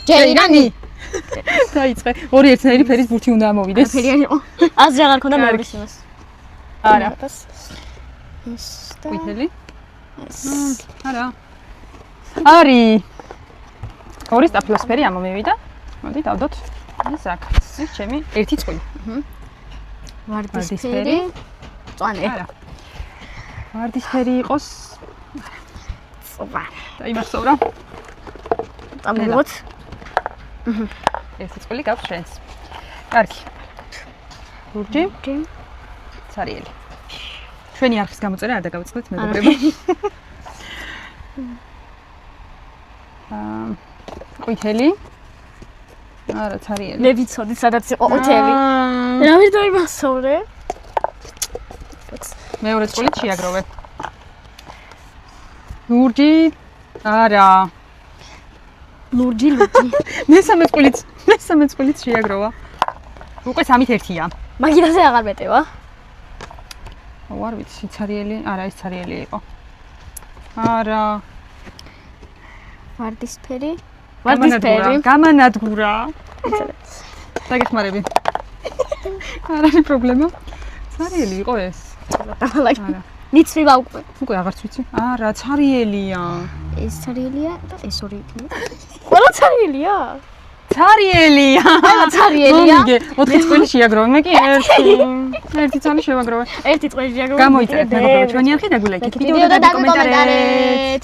ჯეირანი. დაიწყე. ორი ერთნაირი ფერის ბურთი უნდა ამოვიდეს. ფერი არ იყო. აზრი აღარ ქონდა მეორის იმას. არა. ეს და ყვითელი. არა. არის. ორი სტაფილოსფერი ამომივიდა. მოდი დავდოთ. ეს აქ. ეს ჩემი ერთი წყვილი. ვარდისფერი. წვანე. არა. ვარდისფერი იყოს. წვანე. დაიმახსოვრა. წამოვიღოთ. ერთი წყვილი გაქვს შენს. კარგი. ლურჯი. ცარიელი. ჩვენი არხის გამოწერა არ დაგავიწყდეთ მეგობრებო. ყვითელი. არა, ცარიელი. მე ვიცოდი სადაც იყო ყვითელი. რა ვერ დაიმახსოვრე? მეორე წყვილი შეაგროვე. ლურჯი. არა. ლურჯი. მესამე წყვილიც შეაგროვა. უკვე 3-1-ია. მაგიდაზე აღარ მეტევა. არ ვიცი, ცარიელი, არა, ეს ცარიელი იყო. არა. ვარდისფერი. გამანადგურა. დაგეხმარები. არ არის პრობლემა. ცარიელი იყო ეს. არა. მიცვივა უკვე. უკვე აღარც ვიცი. არა, ცარიელია. ეს ცარიელია და ეს ორი იქნება. ყველა ცარიელია? ცარიელია. ყველა ცარიელია. მოგიგე, 4 წყვილი შეაგროვე, მე კი ერთი წალი შევაგროვე. ერთი წყვილი შეაგროვე. გამოიწერეთ მეგობრებო, ჩვენი არხი და გულაიქეთ ვიდეო და დაკომენტარეთ.